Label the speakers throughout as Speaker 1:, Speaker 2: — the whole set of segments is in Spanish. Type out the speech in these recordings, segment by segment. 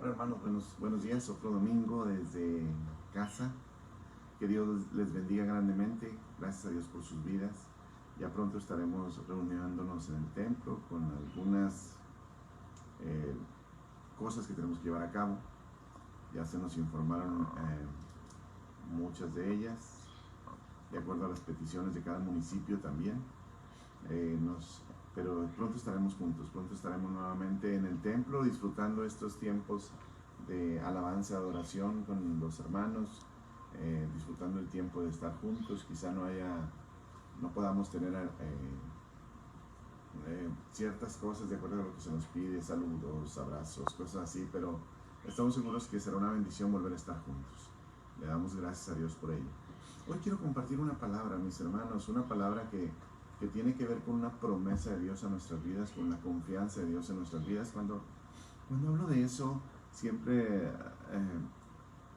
Speaker 1: Hola hermanos, buenos días, otro domingo desde casa. Que Dios les bendiga grandemente, gracias a Dios por sus vidas. Ya pronto estaremos reuniéndonos en el templo con algunas cosas que tenemos que llevar a cabo. Ya se nos informaron muchas de ellas, de acuerdo a las peticiones de cada municipio también. Pero pronto estaremos juntos, pronto estaremos nuevamente en el templo disfrutando estos tiempos de alabanza, adoración con los hermanos, disfrutando el tiempo de estar juntos. Quizá no podamos tener ciertas cosas de acuerdo a lo que se nos pide, saludos, abrazos, cosas así, pero estamos seguros que será una bendición volver a estar juntos. Le damos gracias a Dios por ello. Hoy quiero compartir una palabra, mis hermanos, una palabra que tiene que ver con una promesa de Dios a nuestras vidas, con la confianza de Dios en nuestras vidas. Cuando hablo de eso, siempre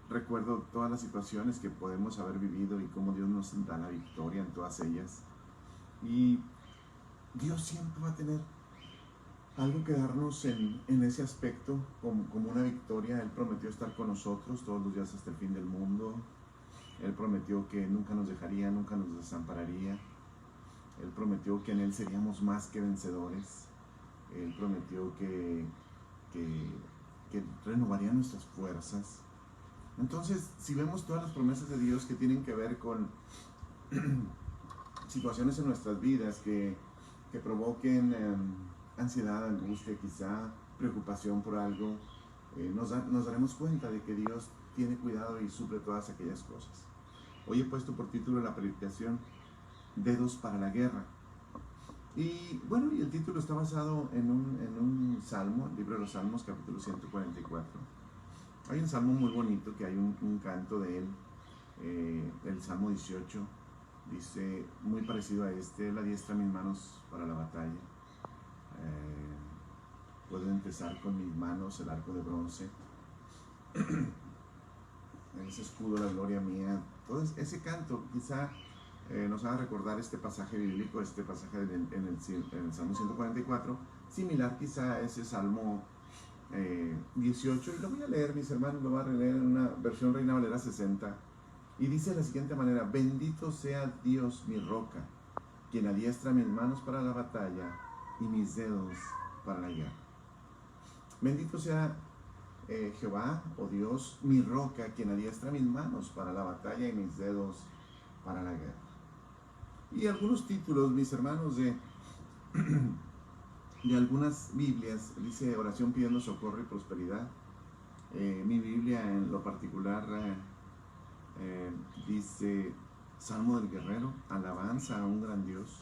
Speaker 1: recuerdo todas las situaciones que podemos haber vivido y cómo Dios nos da la victoria en todas ellas. Y Dios siempre va a tener algo que darnos en ese aspecto, como una victoria. Él prometió estar con nosotros todos los días hasta el fin del mundo. Él prometió que nunca nos dejaría, nunca nos desampararía. Él prometió que en Él seríamos más que vencedores. Él prometió que renovaría nuestras fuerzas. Entonces, si vemos todas las promesas de Dios que tienen que ver con situaciones en nuestras vidas que provoquen ansiedad, angustia, quizá preocupación por algo, nos daremos cuenta de que Dios tiene cuidado y suple todas aquellas cosas. Hoy he puesto por título la predicación Dedos para la Guerra. Y bueno, y el título está basado en un salmo, el libro de los Salmos, capítulo 144. Hay un salmo muy bonito que hay un canto de él, el Salmo 18, dice, muy parecido a este: Él adiestra mis manos para la batalla. Puedo empezar con mis manos el arco de bronce. Ese escudo, la gloria mía. Todo ese canto quizá nos haga recordar este pasaje bíblico, este pasaje en el Salmo 144, similar quizá a ese Salmo 18, y lo voy a leer, mis hermanos, lo voy a leer en una versión Reina Valera 60, y dice de la siguiente manera: bendito sea Dios mi roca, quien adiestra mis manos para la batalla y mis dedos para la guerra. Bendito sea Jehová, o Dios, mi roca, quien adiestra mis manos para la batalla y mis dedos para la guerra. Y algunos títulos, mis hermanos, de algunas Biblias, dice oración pidiendo socorro y prosperidad. Mi Biblia en lo particular dice Salmo del Guerrero, alabanza a un gran Dios.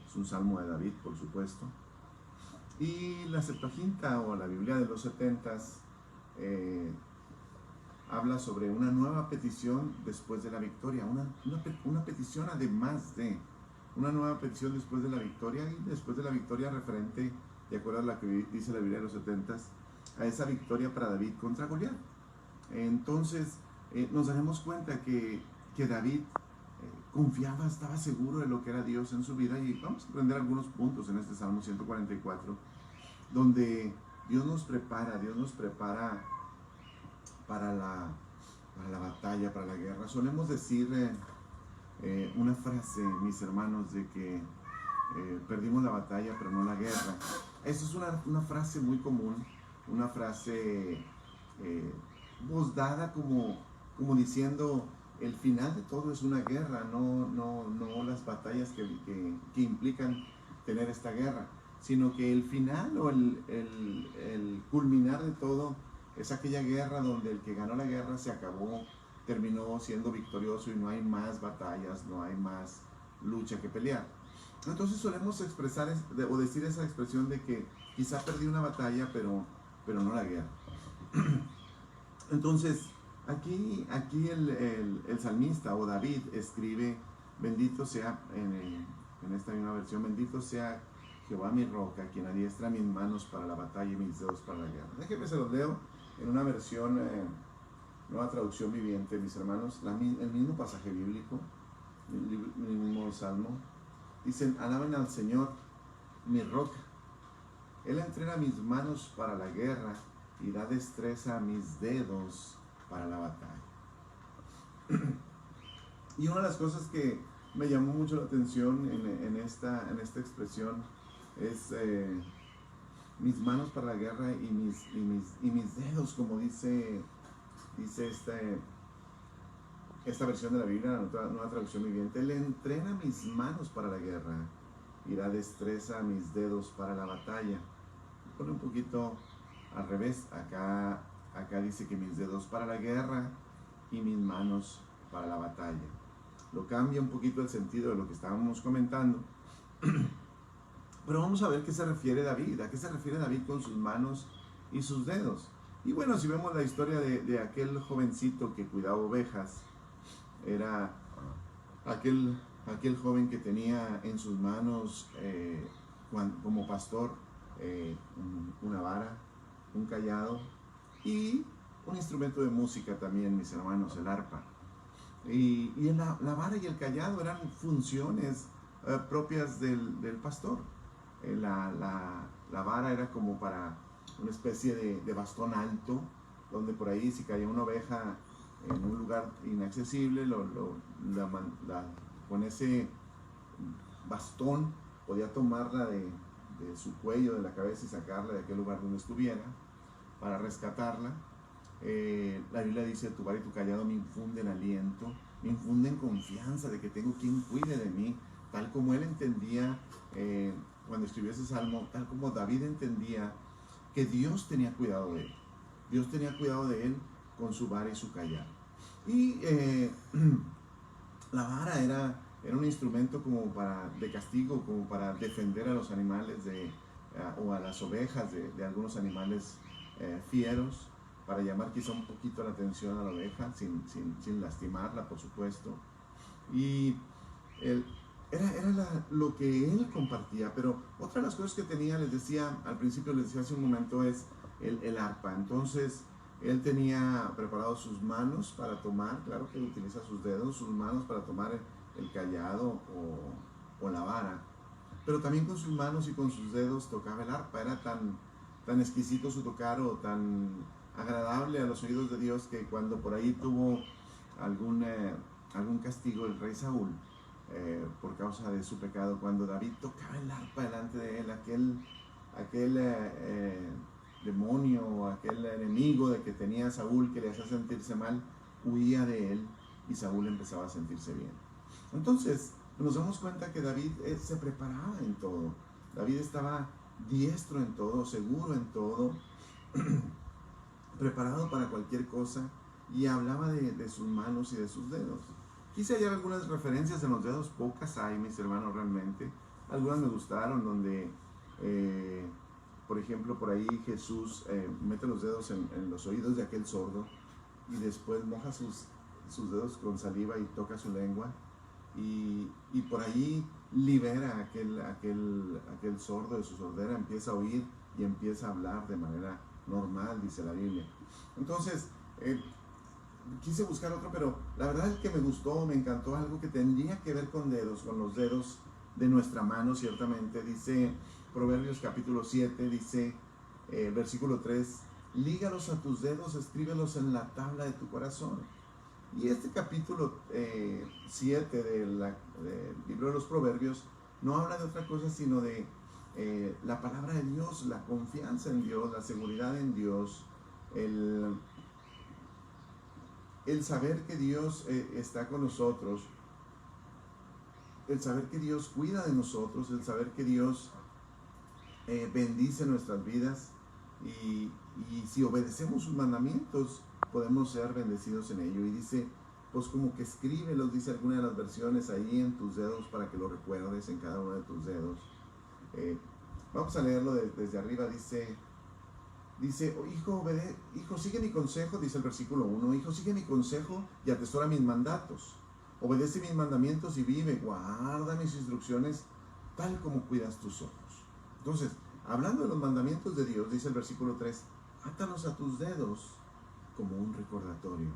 Speaker 1: Es un salmo de David, por supuesto. Y la Septuaginta, o la Biblia de los 70s, habla sobre una nueva petición después de la victoria, una petición además de una nueva petición después de la victoria, y después de la victoria referente, de acuerdo a la que dice la Biblia de los 70s, a esa victoria para David contra Goliat. Entonces nos daremos cuenta que David confiaba, estaba seguro de lo que era Dios en su vida, y vamos a aprender algunos puntos en este Salmo 144, donde Dios nos prepara para la batalla, para la guerra. Solemos decir una frase, mis hermanos, de que perdimos la batalla pero no la guerra. Esa es una frase muy común, una frase dada como diciendo el final de todo es una guerra, no las batallas que implican tener esta guerra, sino que el final o el culminar de todo es aquella guerra donde el que ganó la guerra se acabó, terminó siendo victorioso y no hay más batallas, no hay más lucha que pelear. Entonces solemos expresar o decir esa expresión de que quizá perdí una batalla pero no la guerra. Entonces aquí el salmista, o David, escribe: bendito sea, en esta misma versión, bendito sea Jehová mi roca, quien adiestra mis manos para la batalla y mis dedos para la guerra. Déjenme se los leo en una versión, nueva traducción viviente, mis hermanos, el mismo pasaje bíblico, el mismo salmo. Dicen: alaben al Señor, mi roca. Él entrena mis manos para la guerra y da destreza a mis dedos para la batalla. Y una de las cosas que me llamó mucho la atención en esta expresión es mis manos para la guerra y mis dedos, como dice esta versión de la Biblia, la nueva traducción viviente. Él entrena mis manos para la guerra y da destreza a mis dedos para la batalla. Pone un poquito al revés. Acá dice que mis dedos para la guerra y mis manos para la batalla. Lo cambia un poquito el sentido de lo que estábamos comentando. Pero vamos a ver qué se refiere David. ¿A qué se refiere David con sus manos y sus dedos? Y bueno, si vemos la historia de aquel jovencito que cuidaba ovejas, era aquel joven que tenía en sus manos como pastor una vara, un cayado y un instrumento de música también, mis hermanos, el arpa. Y la vara y el cayado eran funciones propias del pastor. La vara era como para una especie de bastón alto, donde por ahí si caía una oveja en un lugar inaccesible, con ese bastón podía tomarla de su cuello, de la cabeza, y sacarla de aquel lugar donde estuviera para rescatarla. La Biblia dice: tu vara y tu callado me infunden aliento, me infunden confianza de que tengo quien cuide de mí, tal como él entendía cuando escribió ese salmo, tal como David entendía que Dios tenía cuidado de él. Dios tenía cuidado de él con su vara y su callado. Y la vara era un instrumento como de castigo, como para defender a los animales o a las ovejas de algunos animales fieros, para llamar quizá un poquito la atención a la oveja, sin lastimarla, por supuesto. Y era lo que él compartía. Pero otra de las cosas que tenía, les decía hace un momento, es el arpa. Entonces él tenía preparados sus manos para tomar, claro que utiliza sus dedos, sus manos para tomar el callado o la vara, pero también con sus manos y con sus dedos tocaba el arpa. Era tan exquisito su tocar, o tan agradable a los oídos de Dios, que cuando por ahí tuvo algún castigo el rey Saúl por causa de su pecado, cuando David tocaba el arpa delante de él, aquel demonio, aquel enemigo de que tenía Saúl, que le hacía sentirse mal, huía de él y Saúl empezaba a sentirse bien. Entonces nos damos cuenta que David se preparaba en todo. David estaba diestro en todo, seguro en todo, preparado para cualquier cosa, y hablaba de sus manos y de sus dedos. Quise hallar algunas referencias en los dedos, pocas hay, mis hermanos, realmente. Algunas me gustaron, donde por ejemplo, por ahí Jesús mete los dedos en los oídos de aquel sordo, y después moja sus dedos con saliva y toca su lengua, y por ahí libera aquel sordo de su sordera, empieza a oír y empieza a hablar de manera normal, dice la Biblia. Entonces quise buscar otro, pero la verdad es que me gustó, me encantó, algo que tendría que ver con los dedos de nuestra mano. Ciertamente dice Proverbios capítulo 7, dice versículo 3: lígalos a tus dedos, escríbelos en la tabla de tu corazón. Y este capítulo 7 del libro de los Proverbios no habla de otra cosa sino de la palabra de Dios, la confianza en Dios, la seguridad en Dios, el saber que Dios está con nosotros, el saber que Dios cuida de nosotros, el saber que Dios bendice nuestras vidas, y si obedecemos sus mandamientos podemos ser bendecidos en ello. Y dice, pues como que escríbelos, dice alguna de las versiones, ahí en tus dedos, para que lo recuerdes en cada uno de tus dedos. Vamos a leerlo desde arriba. Dice, hijo, sigue mi consejo, dice el versículo 1, hijo, sigue mi consejo y atesora mis mandatos. Obedece mis mandamientos y vive, guarda mis instrucciones, tal como cuidas tus ojos. Entonces, hablando de los mandamientos de Dios, dice el versículo 3, átalos a tus dedos como un recordatorio.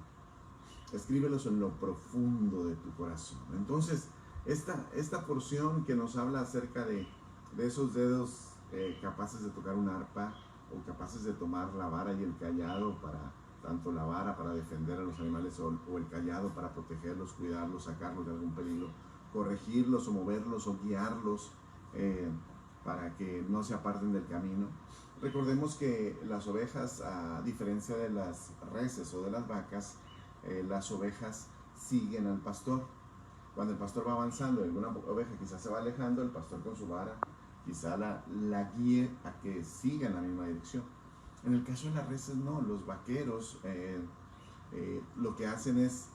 Speaker 1: Escríbelos en lo profundo de tu corazón. Entonces, esta porción que nos habla acerca de esos dedos capaces de tocar un arpa, o capaces de tomar la vara y el callado para, tanto la vara para defender a los animales o el callado para protegerlos, cuidarlos, sacarlos de algún peligro, corregirlos o moverlos o guiarlos para que no se aparten del camino. Recordemos que las ovejas, a diferencia de las reses o de las vacas, las ovejas siguen al pastor. Cuando el pastor va avanzando, alguna oveja quizás se va alejando, el pastor con su vara quizá la guíe a que siga en la misma dirección. En el caso de las reses no, los vaqueros lo que hacen es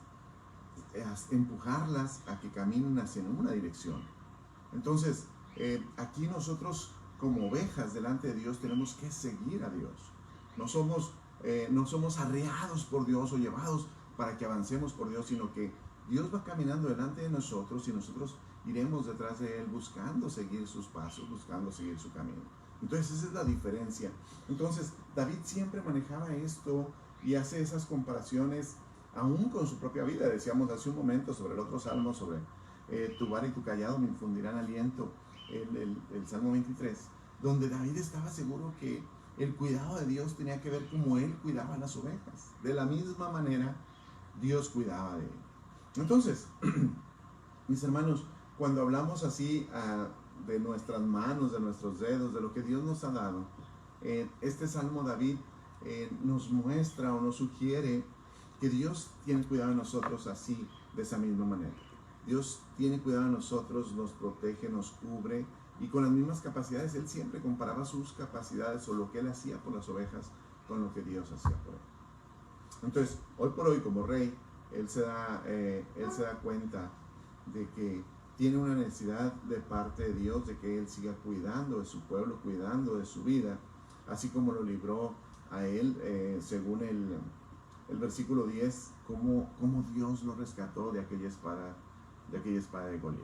Speaker 1: empujarlas a que caminen hacia una dirección. Entonces, aquí nosotros como ovejas delante de Dios tenemos que seguir a Dios. No somos arreados por Dios o llevados para que avancemos por Dios, sino que Dios va caminando delante de nosotros y nosotros iremos detrás de Él buscando seguir sus pasos, buscando seguir su camino. Entonces esa es la diferencia. Entonces David siempre manejaba esto y hace esas comparaciones aún con su propia vida. Decíamos hace un momento sobre el otro salmo, sobre tu vara y tu callado me infundirán aliento, el Salmo 23, donde David estaba seguro que el cuidado de Dios tenía que ver como él cuidaba a las ovejas. De la misma manera Dios cuidaba de él. Entonces, mis hermanos, cuando hablamos así de nuestras manos, de nuestros dedos, de lo que Dios nos ha dado, este Salmo David nos muestra o nos sugiere que Dios tiene cuidado de nosotros así, de esa misma manera. Dios tiene cuidado de nosotros, nos protege, nos cubre, y con las mismas capacidades. Él siempre comparaba sus capacidades o lo que él hacía por las ovejas con lo que Dios hacía por él. Entonces, hoy por hoy, como rey, él se da cuenta de que tiene una necesidad de parte de Dios, de que él siga cuidando de su pueblo, cuidando de su vida, así como lo libró a él, según el versículo 10, como Dios lo rescató de aquella espada de Goliat.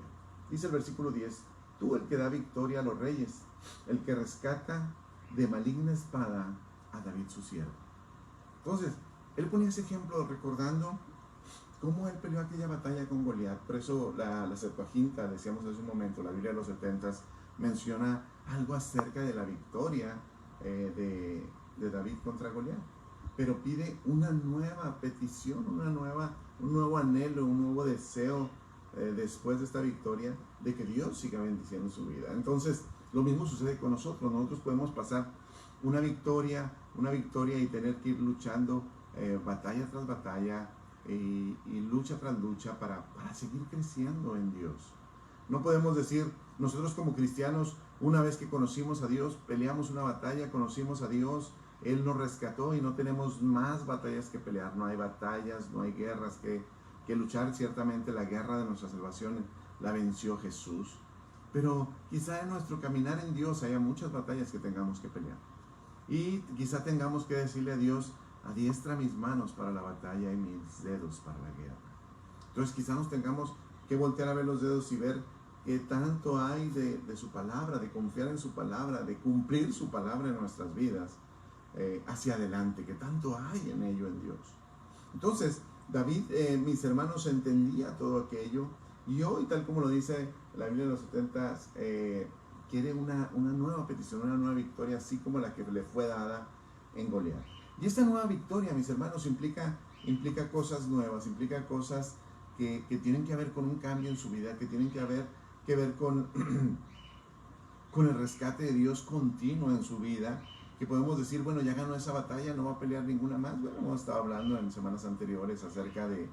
Speaker 1: Dice el versículo 10, tú el que da victoria a los reyes, el que rescata de maligna espada a David su siervo. Entonces, él ponía ese ejemplo recordando cómo él peleó aquella batalla con Goliat. Por eso la Septuaginta, decíamos hace un momento, la Biblia de los 70s, menciona algo acerca de la victoria de David contra Goliat. Pero pide una nueva petición, un nuevo anhelo, un nuevo deseo después de esta victoria, de que Dios siga bendiciendo su vida. Entonces, lo mismo sucede con nosotros. Nosotros podemos pasar una victoria y tener que ir luchando batalla tras batalla y lucha tras lucha para seguir creciendo en Dios. No podemos decir, nosotros como cristianos, una vez que conocimos a Dios, peleamos una batalla, conocimos a Dios, Él nos rescató y no tenemos más batallas que pelear. No hay batallas, no hay guerras que luchar. Ciertamente la guerra de nuestra salvación la venció Jesús, pero quizá en nuestro caminar en Dios haya muchas batallas que tengamos que pelear, y quizá tengamos que decirle a Dios, adiestra mis manos para la batalla y mis dedos para la guerra. Entonces quizá nos tengamos que voltear a ver los dedos y ver qué tanto hay de su palabra, de confiar en su palabra, de cumplir su palabra en nuestras vidas hacia adelante, que tanto hay en ello en Dios. Entonces David, mis hermanos, entendía todo aquello, y hoy, tal como lo dice la Biblia de los 70, quiere una nueva petición, una nueva victoria, así como la que le fue dada en Goliat. Y esta nueva victoria, mis hermanos, implica cosas nuevas, implica cosas que tienen que ver con un cambio en su vida, que tienen que ver con el rescate de Dios continuo en su vida, que podemos decir, bueno, ya ganó esa batalla, no va a pelear ninguna más. Bueno, hemos estado hablando en semanas anteriores acerca de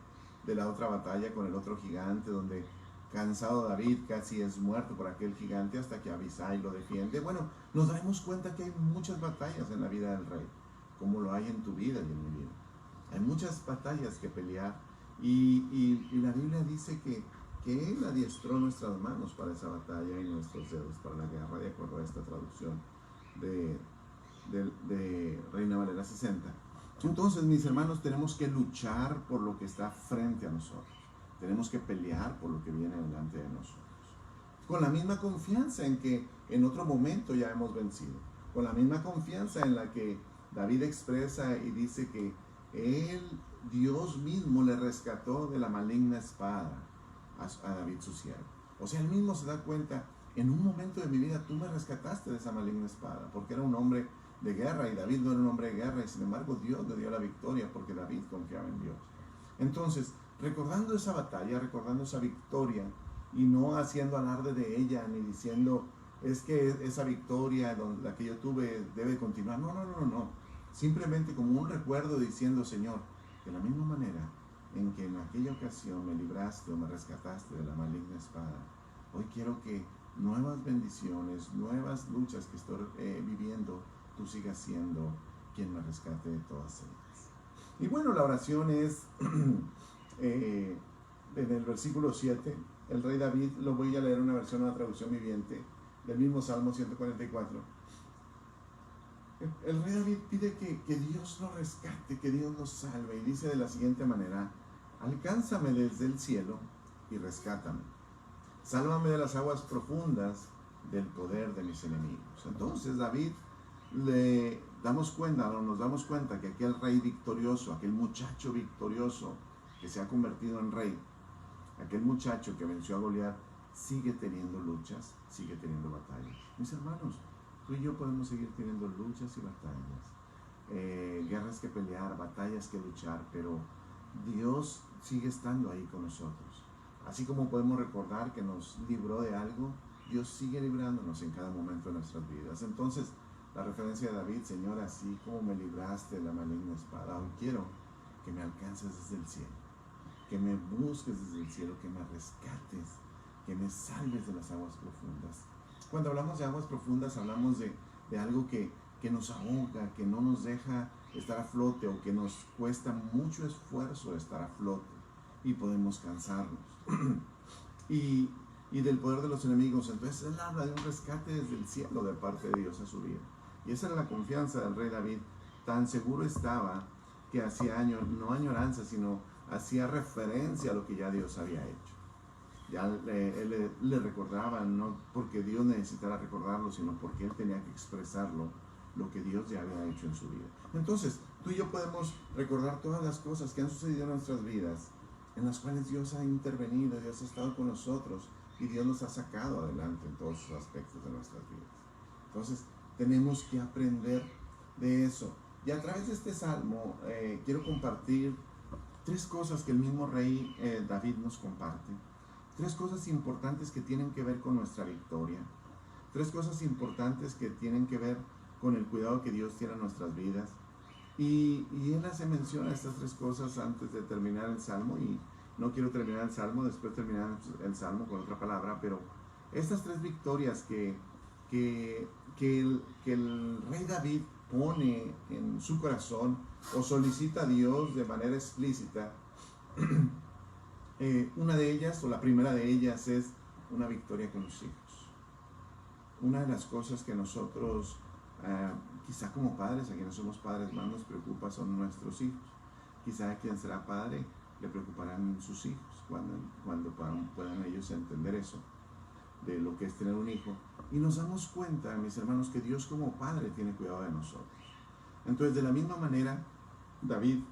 Speaker 1: la otra batalla con el otro gigante, donde cansado David casi es muerto por aquel gigante hasta que Abisai lo defiende. Bueno, nos daremos cuenta que hay muchas batallas en la vida del rey, como lo hay en tu vida y en mi vida. Hay muchas batallas que pelear, y la Biblia dice que Él adiestró nuestras manos para esa batalla y nuestros dedos para la guerra, de acuerdo a esta traducción de Reina Valera 60. Entonces, mis hermanos, tenemos que luchar por lo que está frente a nosotros. Tenemos que pelear por lo que viene delante de nosotros, con la misma confianza en que en otro momento ya hemos vencido, con la misma confianza en la que David expresa y dice que él, Dios mismo, le rescató de la maligna espada a David su siervo. O sea, él mismo se da cuenta, en un momento de mi vida tú me rescataste de esa maligna espada, porque era un hombre de guerra, y David no era un hombre de guerra, y sin embargo Dios le dio la victoria porque David confiaba en Dios. Entonces, recordando esa batalla, recordando esa victoria, y no haciendo alarde de ella, ni diciendo, es que esa victoria, la que yo tuve, debe continuar. No. Simplemente como un recuerdo diciendo, Señor, de la misma manera en que en aquella ocasión me libraste o me rescataste de la maligna espada, hoy quiero que nuevas bendiciones, nuevas luchas que estoy viviendo, tú sigas siendo quien me rescate de todas ellas. Y bueno, la oración es en el versículo 7, el rey David, lo voy a leer una versión, una traducción viviente del mismo Salmo 144. El rey David pide que Dios lo rescate, que Dios lo salve, y dice de la siguiente manera: alcánzame desde el cielo y rescátame, sálvame de las aguas profundas del poder de mis enemigos. Entonces David nos damos cuenta que aquel rey victorioso, aquel muchacho victorioso que se ha convertido en rey, aquel muchacho que venció a Goliat, sigue teniendo luchas, sigue teniendo batallas. Mis hermanos, tú y yo podemos seguir teniendo luchas y batallas, guerras que pelear, batallas que luchar, pero Dios sigue estando ahí con nosotros. Así como podemos recordar que nos libró de algo, Dios sigue librándonos en cada momento de nuestras vidas. Entonces, la referencia de David: Señor, así como me libraste de la maligna espada, hoy quiero que me alcances desde el cielo, que me busques desde el cielo, que me rescates, que me salves de las aguas profundas. Cuando hablamos de aguas profundas, hablamos de algo que nos ahoga, que no nos deja estar a flote, o que nos cuesta mucho esfuerzo estar a flote y podemos cansarnos. y del poder de los enemigos. Entonces él habla de un rescate desde el cielo de parte de Dios a su vida. Y esa era la confianza del rey David. Tan seguro estaba que hacía no añoranza, sino hacía referencia a lo que ya Dios había hecho. Ya él le recordaba, no porque Dios necesitara recordarlo, sino porque él tenía que expresarlo, lo que Dios ya había hecho en su vida. Entonces, tú y yo podemos recordar todas las cosas que han sucedido en nuestras vidas, en las cuales Dios ha intervenido, Dios ha estado con nosotros, y Dios nos ha sacado adelante en todos los aspectos de nuestras vidas. Entonces, tenemos que aprender de eso. Y a través de este salmo, quiero compartir 3 cosas que el mismo rey David nos comparte. 3 cosas importantes que tienen que ver con nuestra victoria. 3 cosas importantes que tienen que ver con el cuidado que Dios tiene en nuestras vidas. Y él hace mención a estas 3 cosas antes de terminar el salmo. Y no quiero terminar el salmo, después terminar el salmo con otra palabra, pero estas 3 victorias que el rey David pone en su corazón o solicita a Dios de manera explícita, una de ellas, o la primera de ellas, es una victoria con los hijos. Una de las cosas que nosotros, quizá como padres, a quienes somos padres más nos preocupa son nuestros hijos. Quizá a quien será padre le preocuparán sus hijos cuando puedan ellos entender eso, de lo que es tener un hijo. Y nos damos cuenta, mis hermanos, que Dios como Padre tiene cuidado de nosotros. Entonces, de la misma manera, David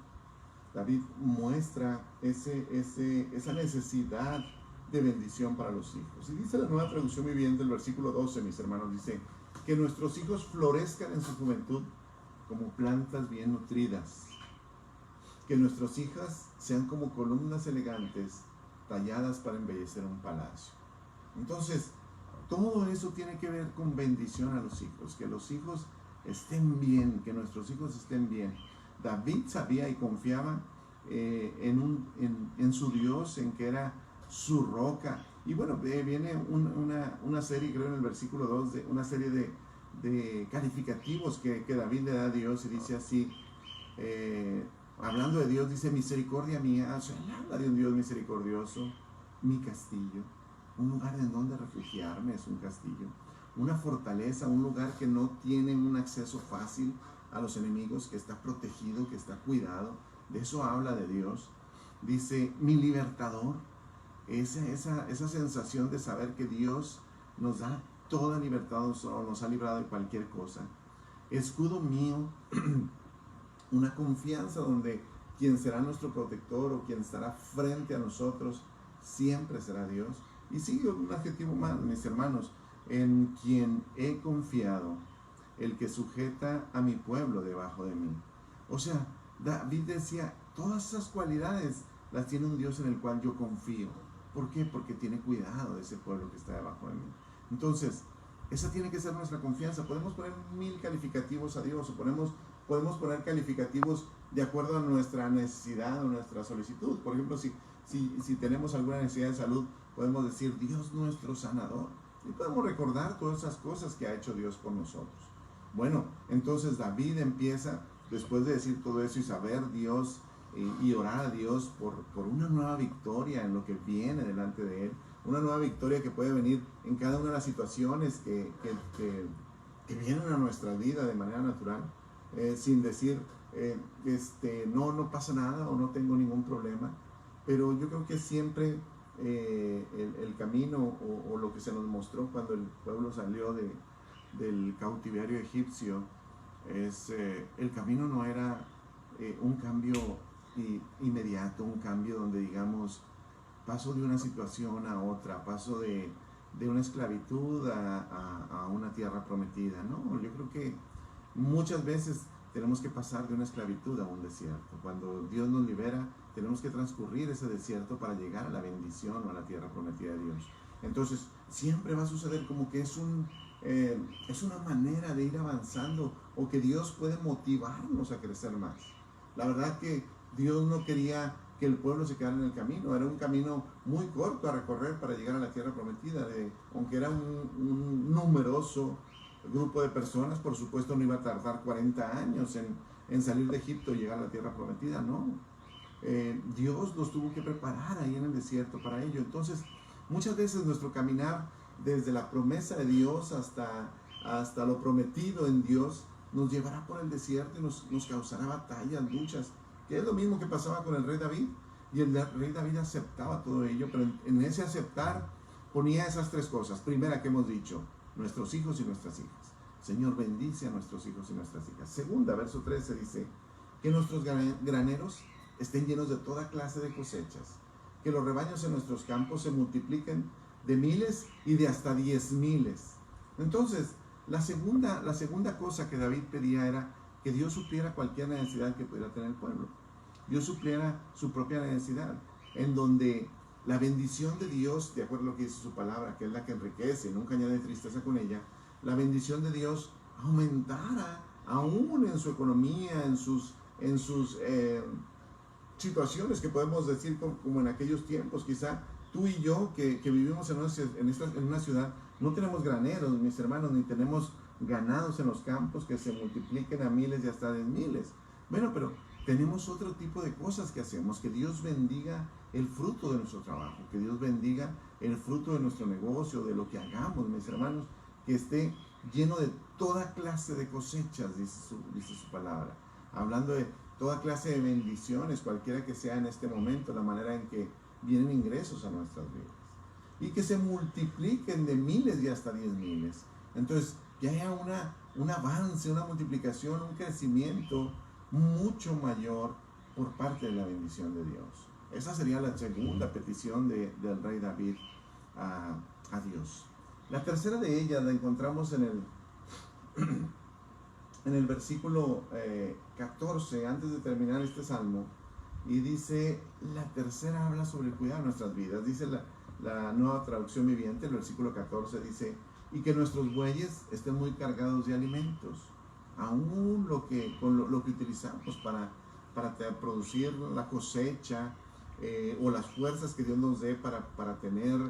Speaker 1: muestra esa necesidad de bendición para los hijos. Y dice la Nueva Traducción Viviente, el versículo 12, mis hermanos, dice: que nuestros hijos florezcan en su juventud como plantas bien nutridas, que nuestras hijas sean como columnas elegantes talladas para embellecer un palacio. Entonces, todo eso tiene que ver con bendición a los hijos, que los hijos estén bien, que nuestros hijos estén bien. David sabía y confiaba en su Dios, en que era su roca. Y bueno, viene una serie, creo en el versículo 2, una serie de calificativos que David le da a Dios, y dice así, hablando de Dios, dice: misericordia mía. O sea, habla de un Dios misericordioso, mi castillo, un lugar en donde refugiarme, es un castillo, una fortaleza, un lugar que no tiene un acceso fácil a los enemigos, que está protegido, que está cuidado. De eso habla de Dios. Dice: mi libertador. Esa sensación de saber que Dios nos da toda libertad, nos ha librado de cualquier cosa. Escudo mío, una confianza donde quien será nuestro protector o quien estará frente a nosotros siempre será Dios. Y sigue un adjetivo más, mis hermanos: en quien he confiado, el que sujeta a mi pueblo debajo de mí. O sea, David decía, todas esas cualidades las tiene un Dios en el cual yo confío. ¿Por qué? Porque tiene cuidado de ese pueblo que está debajo de mí. Entonces, esa tiene que ser nuestra confianza. Podemos poner 1000 calificativos a Dios, o podemos poner calificativos de acuerdo a nuestra necesidad o nuestra solicitud. Por ejemplo, si tenemos alguna necesidad de salud, podemos decir, Dios nuestro sanador. Y podemos recordar todas esas cosas que ha hecho Dios por nosotros. Bueno, entonces David empieza, después de decir todo eso y saber Dios y orar a Dios por una nueva victoria en lo que viene delante de él, una nueva victoria que puede venir en cada una de las situaciones que vienen a nuestra vida de manera natural, sin decir, no pasa nada o no tengo ningún problema. Pero yo creo que siempre el camino o lo que se nos mostró cuando el pueblo salió del cautiverio egipcio, el camino no era un cambio inmediato, un cambio donde digamos, paso de una situación a otra, paso de una esclavitud a una tierra prometida. No, yo creo que muchas veces tenemos que pasar de una esclavitud a un desierto. Cuando Dios nos libera, tenemos que transcurrir ese desierto para llegar a la bendición o a la tierra prometida de Dios. Entonces, siempre va a suceder como que es una manera de ir avanzando, o que Dios puede motivarnos a crecer más. La verdad que Dios no quería que el pueblo se quedara en el camino. Era un camino muy corto a recorrer para llegar a la tierra prometida. Aunque era un numeroso grupo de personas, por supuesto no iba a tardar 40 años en salir de Egipto y llegar a la tierra prometida, no. Dios los tuvo que preparar ahí en el desierto para ello. Entonces, muchas veces nuestro caminar desde la promesa de Dios hasta lo prometido en Dios nos llevará por el desierto y nos causará batallas, luchas, que es lo mismo que pasaba con el rey David. Y el rey David aceptaba todo ello, pero en ese aceptar ponía esas tres cosas. Primera que hemos dicho, nuestros hijos y nuestras hijas. Señor, bendice a nuestros hijos y nuestras hijas. Segunda, verso 13 dice, que nuestros graneros estén llenos de toda clase de cosechas, que los rebaños en nuestros campos se multipliquen de miles y de hasta 10,000. Entonces, la segunda cosa que David pedía era que Dios supliera cualquier necesidad que pudiera tener el pueblo. Dios supliera su propia necesidad, en donde la bendición de Dios, de acuerdo a lo que dice su palabra, que es la que enriquece y nunca añade tristeza con ella, la bendición de Dios aumentara aún en su economía, en sus situaciones que podemos decir como en aquellos tiempos. Quizá tú y yo que vivimos en una ciudad, no tenemos graneros, mis hermanos, ni tenemos ganados en los campos que se multipliquen a miles y hasta 10,000. Bueno, pero tenemos otro tipo de cosas que hacemos. Que Dios bendiga el fruto de nuestro trabajo, que Dios bendiga el fruto de nuestro negocio, de lo que hagamos, mis hermanos, que esté lleno de toda clase de cosechas, dice su palabra, hablando de toda clase de bendiciones, cualquiera que sea en este momento, la manera en que vienen ingresos a nuestras vidas, y que se multipliquen de miles y hasta 10,000. Entonces, que haya un avance, una multiplicación, un crecimiento mucho mayor por parte de la bendición de Dios. Esa sería la segunda petición del rey David a Dios. La tercera de ellas la encontramos en el versículo 14, antes de terminar este salmo, y dice, la tercera habla sobre el cuidado de nuestras vidas. Dice la Nueva Traducción Viviente, el versículo 14 dice, y que nuestros bueyes estén muy cargados de alimentos, aún lo que utilizamos para producir la cosecha, o las fuerzas que Dios nos dé para tener,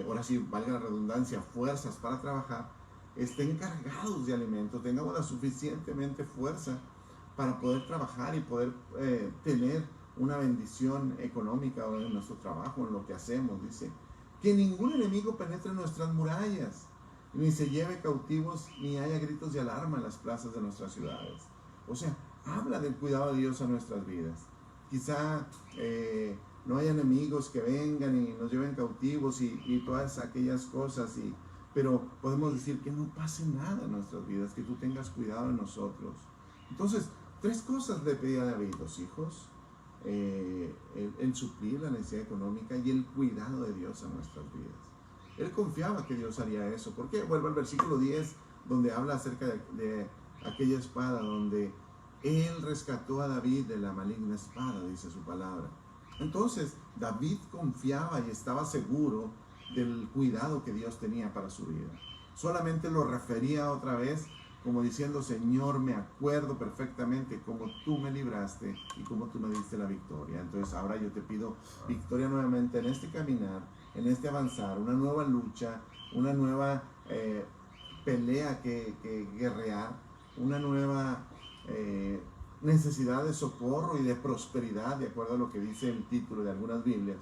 Speaker 1: ahora sí, valga la redundancia, fuerzas para trabajar, estén cargados de alimentos, tengamos la suficientemente fuerza para poder trabajar y poder tener una bendición económica en nuestro trabajo, en lo que hacemos. Dice, que ningún enemigo penetre en nuestras murallas, ni se lleve cautivos, ni haya gritos de alarma en las plazas de nuestras ciudades. O sea, habla del cuidado de Dios a nuestras vidas. Quizá no haya enemigos que vengan y nos lleven cautivos y todas aquellas cosas, pero podemos decir que no pase nada en nuestras vidas, que tú tengas cuidado de nosotros. Entonces, tres cosas le pedía a David: los hijos, el suplir la necesidad económica y el cuidado de Dios a nuestras vidas. Él confiaba que Dios haría eso. ¿Por qué? Vuelvo al versículo 10 donde habla acerca de aquella espada, donde Él rescató a David de la maligna espada, dice su palabra. Entonces, David confiaba y estaba seguro del cuidado que Dios tenía para su vida. Solamente lo refería otra vez como diciendo: Señor, me acuerdo perfectamente cómo tú me libraste y cómo tú me diste la victoria. Entonces ahora yo te pido victoria nuevamente en este caminar, en este avanzar, una nueva lucha, una nueva pelea que guerrear, una nueva necesidad de socorro y de prosperidad, de acuerdo a lo que dice el título de algunas Biblias,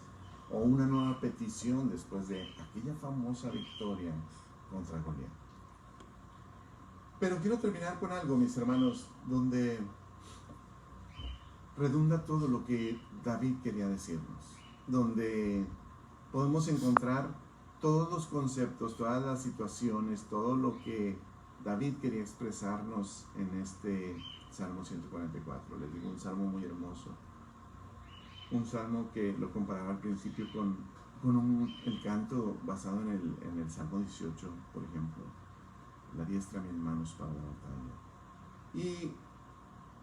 Speaker 1: o una nueva petición después de aquella famosa victoria contra Goliat. Pero quiero terminar con algo, mis hermanos, donde redunda todo lo que David quería decirnos, donde podemos encontrar todos los conceptos, todas las situaciones, todo lo que David quería expresarnos en este Salmo 144. Les digo, un salmo muy hermoso, un salmo que lo comparaba al principio con el canto basado en el Salmo 18, por ejemplo: la diestra mis manos para la batalla. Y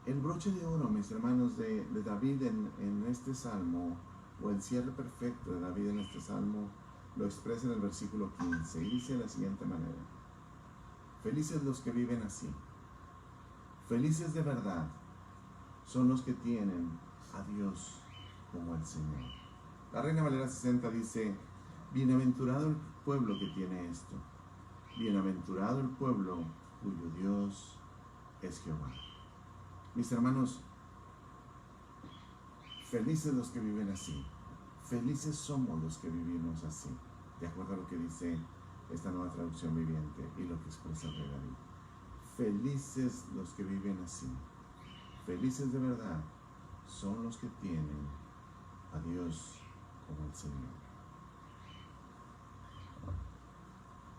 Speaker 1: el broche de oro, mis hermanos, de David en este salmo, o el cierre perfecto de David en este salmo, lo expresa en el versículo 15 y dice de la siguiente manera: felices los que viven así, felices de verdad son los que tienen a Dios como el Señor. La Reina Valera 60 dice: bienaventurado el pueblo que tiene esto, bienaventurado el pueblo cuyo Dios es Jehová. Mis hermanos, felices los que viven así, felices somos los que vivimos así, de acuerdo a lo que dice esta nueva traducción viviente y lo que expresa el rey David. Felices los que viven así, felices de verdad son los que tienen a Dios como el Señor.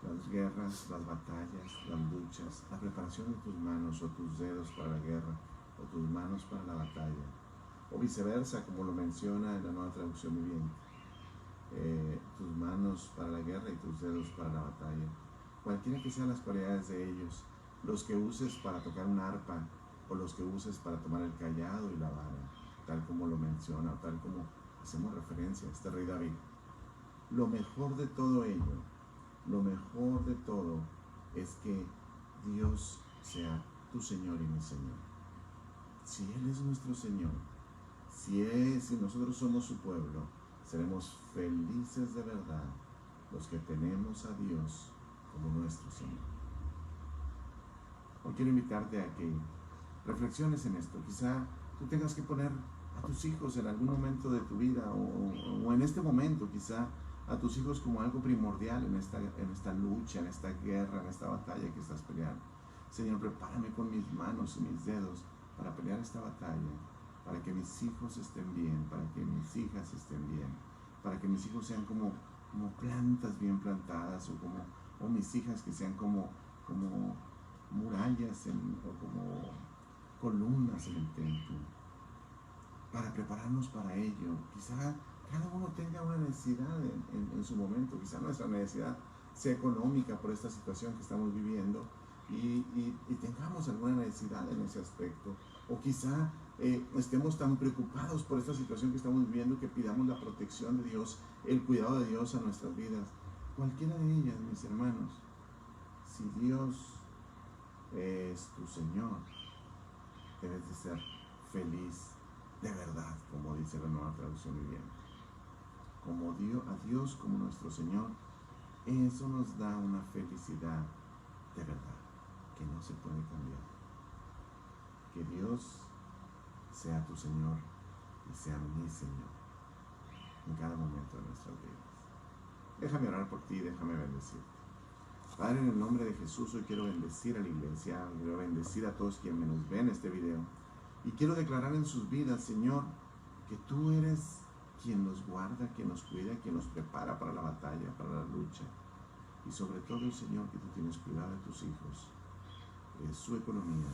Speaker 1: Las guerras, las batallas, las luchas, la preparación de tus manos o tus dedos para la guerra, o tus manos para la batalla, o viceversa, como lo menciona en la nueva traducción viviente, tus manos para la guerra y tus dedos para la batalla, cualquiera que sean las cualidades de ellos, los que uses para tocar un arpa, o los que uses para tomar el cayado y la vara, tal como lo menciona, o tal como hacemos referencia a este rey David. Lo mejor de todo ello, lo mejor de todo, es que Dios sea tu Señor y mi Señor. Si Él es nuestro Señor, si nosotros somos su pueblo, seremos felices de verdad los que tenemos a Dios como nuestro Señor. Hoy quiero invitarte a que reflexiones en esto. Quizá tú tengas que poner a tus hijos en algún momento de tu vida, o en este momento quizá a tus hijos como algo primordial en esta lucha, en esta guerra, en esta batalla que estás peleando. Señor, prepárame con mis manos y mis dedos para pelear esta batalla, para que mis hijos estén bien, para que mis hijas estén bien, para que mis hijos sean como plantas bien plantadas, o mis hijas que sean como murallas o como columnas en el templo, para prepararnos para ello. Quizá cada uno tenga una necesidad en su momento. Quizá nuestra necesidad sea económica por esta situación que estamos viviendo, y tengamos alguna necesidad en ese aspecto, o quizá estemos tan preocupados por esta situación que estamos viviendo que pidamos la protección de Dios, el cuidado de Dios a nuestras vidas. Cualquiera de ellas, mis hermanos, si Dios es tu Señor, debes de ser feliz de verdad, como dice la nueva traducción viviente. Como a Dios como nuestro Señor, eso nos da una felicidad de verdad que no se puede cambiar. Que Dios sea tu Señor y sea mi Señor en cada momento de nuestras vidas. Déjame orar por ti, déjame bendecirte. Padre, en el nombre de Jesús, hoy quiero bendecir a la iglesia, quiero bendecir a todos quienes nos ven este video, y quiero declarar en sus vidas, Señor, que tú eres quien los guarda, quien los cuida, quien los prepara para la batalla, para la lucha, y sobre todo, Señor, que tú tienes cuidado de tus hijos, de su economía,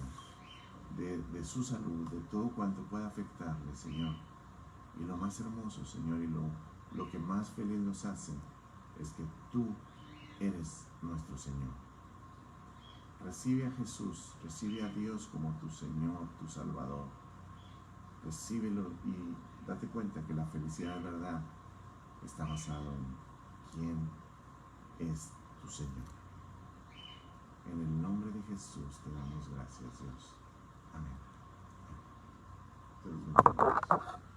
Speaker 1: de su salud, de todo cuanto pueda afectarle, Señor. Y lo más hermoso, Señor, y lo que más feliz nos hace, es que tú eres nuestro Señor. Recibe a Jesús, recibe a Dios como tu Señor, tu Salvador. Recíbelo y date cuenta que la felicidad de verdad está basada en quién es tu Señor. En el nombre de Jesús te damos gracias, Dios. Amén. Dios bendiga.